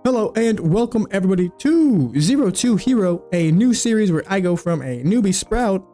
Hello and welcome everybody to 02 Hero, a new series where I go from a newbie sprout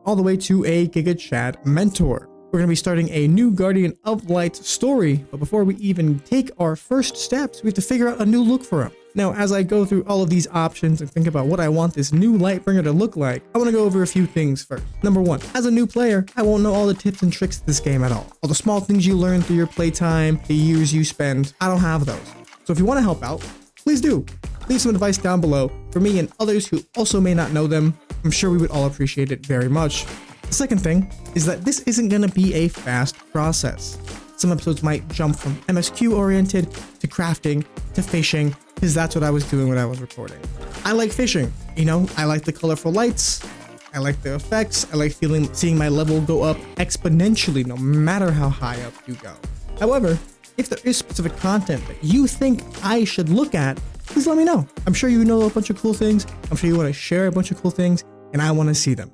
all the way to a Giga Chad mentor. We're going to be starting a new Guardian of Light story, but before we even take our first steps, we have to figure out a new look for him. Now, as I go through all of these options and think about what I want this new Lightbringer to look like, I want to go over a few things first. Number one, as a new player, I won't know all the tips and tricks of this game at all. All the small things you learn through your playtime, the years you spend, I don't have those. So if you want to help out, please do. Leave some advice down below for me and others who also may not know them. I'm sure we would all appreciate it very much. The second thing is that this isn't going to be a fast process. Some episodes might jump from MSQ oriented to crafting to fishing, because that's what I was doing when I was recording. I like fishing, you know, I like the colorful lights, I like the effects, I like seeing my level go up exponentially no matter how high up you go. However, if there is specific content that you think I should look at, please let me know. I'm sure you know a bunch of cool things, I'm sure you want to share a bunch of cool things, and I want to see them.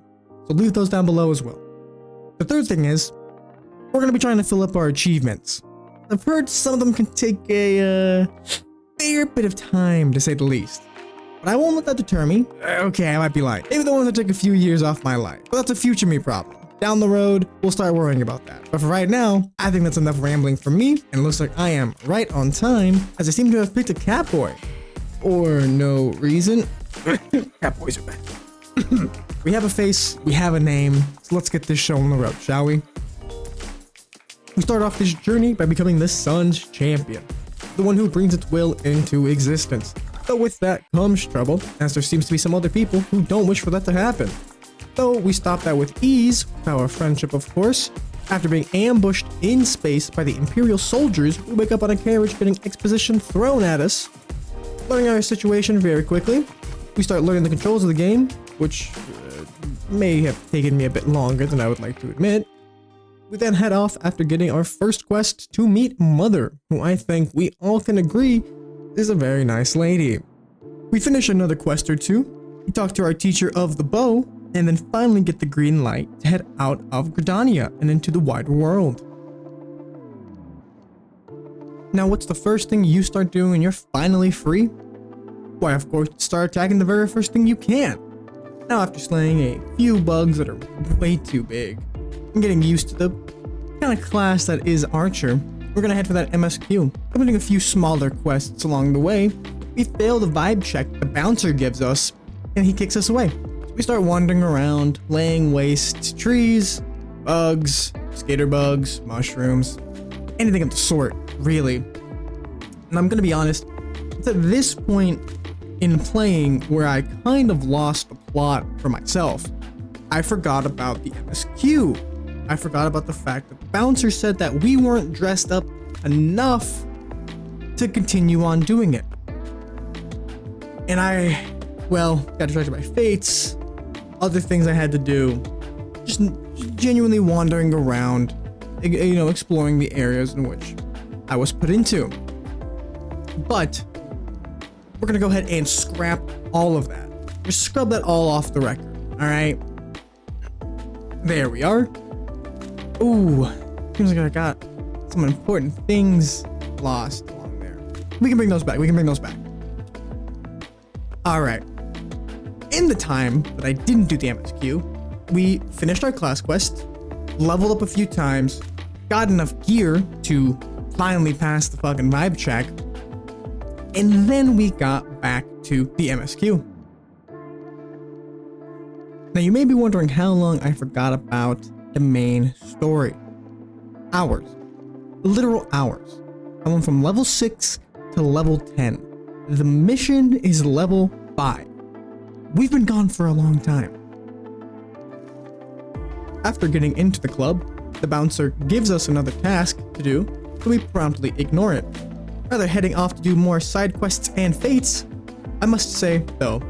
So leave those down below as well. The third thing is, we're going to be trying to fill up our achievements. I've heard some of them can take a fair bit of time, to say the least. But I won't let that deter me. Okay, I might be lying. Maybe the ones that take a few years off my life. But that's a future me problem. Down the road, we'll start worrying about that. But for right now, I think that's enough rambling from me, and it looks like I am right on time, as I seem to have picked a Catboy. For no reason. Catboys are bad. We have a face, we have a name, so let's get this show on the road, shall we? We start off this journey by becoming the Sun's champion, the one who brings its will into existence. But with that comes trouble, as there seems to be some other people who don't wish for that to happen. Though we stop that with ease, with our friendship of course. After being ambushed in space by the Imperial soldiers, we wake up on a carriage getting exposition thrown at us. Learning our situation very quickly, we start learning the controls of the game, which may have taken me a bit longer than I would like to admit. We then head off after getting our first quest to meet Mother, who I think we all can agree is a very nice lady. We finish another quest or two, we talk to our teacher of the bow, and then finally get the green light to head out of Gridania and into the wide world. Now, what's the first thing you start doing when you're finally free? Why, of course, start attacking the very first thing you can. Now, after slaying a few bugs that are way too big, and getting used to the kind of class that is Archer, we're gonna head for that MSQ. Completing a few smaller quests along the way, we fail the vibe check the bouncer gives us, and he kicks us away. So we start wandering around, laying waste to trees, bugs, skater bugs, mushrooms, anything of the sort, really. And I'm gonna be honest, it's at this point in playing where I kind of lost the plot for myself. I forgot about the MSQ. I forgot about the fact that the bouncer said that we weren't dressed up enough to continue on doing it. And I, well, got distracted by fates, other things I had to do, just genuinely wandering around, you know, exploring the areas in which I was put into. But we're gonna go ahead and scrap all of that. Just scrub that all off the record, all right? There we are. Ooh, seems like I got some important things lost along there. We can bring those back, All right. In the time that I didn't do the MSQ, we finished our class quest, leveled up a few times, got enough gear to finally pass the fucking vibe check, and then we got back to the MSQ. Now you may be wondering how long I forgot about the main story. Hours. Literal hours. I went from level 6 to level 10. The mission is level 5. We've been gone for a long time. After getting into the club, the bouncer gives us another task to do, but we promptly ignore it. Rather heading off to do more side quests and fates. I must say, though,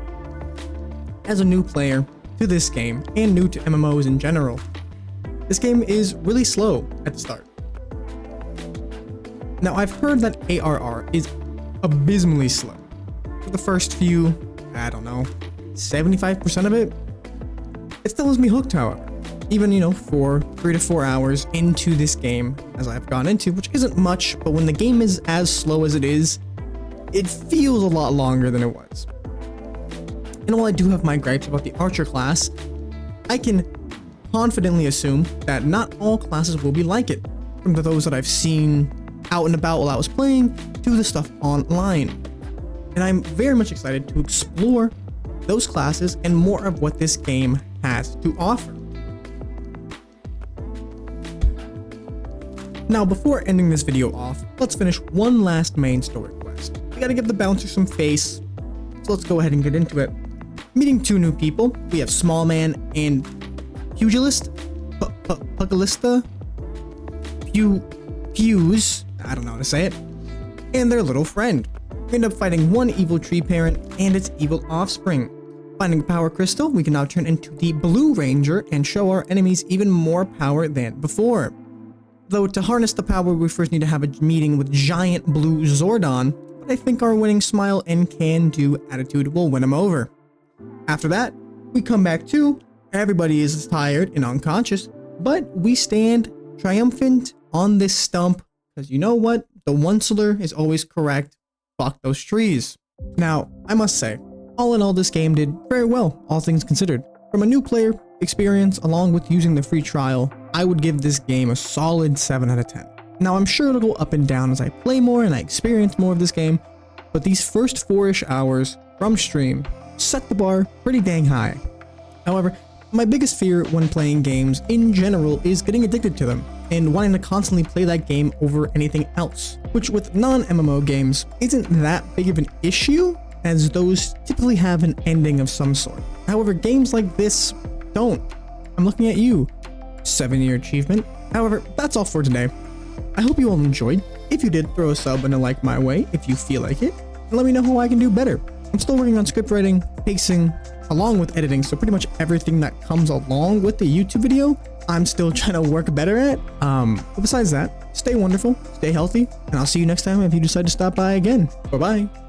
as a new player to this game and new to MMOs in general, this game is really slow at the start. Now, I've heard that ARR is abysmally slow. For the first few, I don't know, 75% of it, it still has me hooked, however. Even, you know, 3 to 4 hours into this game, as I've gone into, which isn't much, but when the game is as slow as it is, it feels a lot longer than it was. And while I do have my gripes about the archer class, I can confidently assume that not all classes will be like it, from those that I've seen out and about while I was playing to the stuff online. And I'm very much excited to explore those classes and more of what this game has to offer. Now, before ending this video off, let's finish one last main story quest. We gotta give the bouncer some face, so let's go ahead and get into it. Meeting two new people, we have Small Man and Pugilist, Pugilista, Fuse, I don't know how to say it, and their little friend. We end up fighting one evil tree parent and its evil offspring. Finding a power crystal, we can now turn into the Blue Ranger and show our enemies even more power than before. Though to harness the power, we first need to have a meeting with Giant Blue Zordon, but I think our winning smile and can-do attitude will win him over. After that, we come back to, everybody is tired and unconscious, but we stand triumphant on this stump, because you know what? The Onceler is always correct. Fuck those trees. Now, I must say, all in all, this game did very well, all things considered. From a new player experience, along with using the free trial, I would give this game a solid 7 out of 10. Now, I'm sure it'll go up and down as I play more and I experience more of this game, but these first 4-ish hours from stream set the bar pretty dang high. However, my biggest fear when playing games in general is getting addicted to them and wanting to constantly play that game over anything else, which with non-MMO games isn't that big of an issue, as those typically have an ending of some sort. However, games like this don't. I'm looking at you, 7-year achievement. However, that's all for today. I hope you all enjoyed. If you did, throw a sub and a like my way if you feel like it, and let me know how I can do better. I'm still working on script writing, pacing, along with editing, so pretty much everything that comes along with the YouTube video, I'm still trying to work better at. But besides that, stay wonderful, stay healthy, and I'll see you next time if you decide to stop by again. Bye-bye.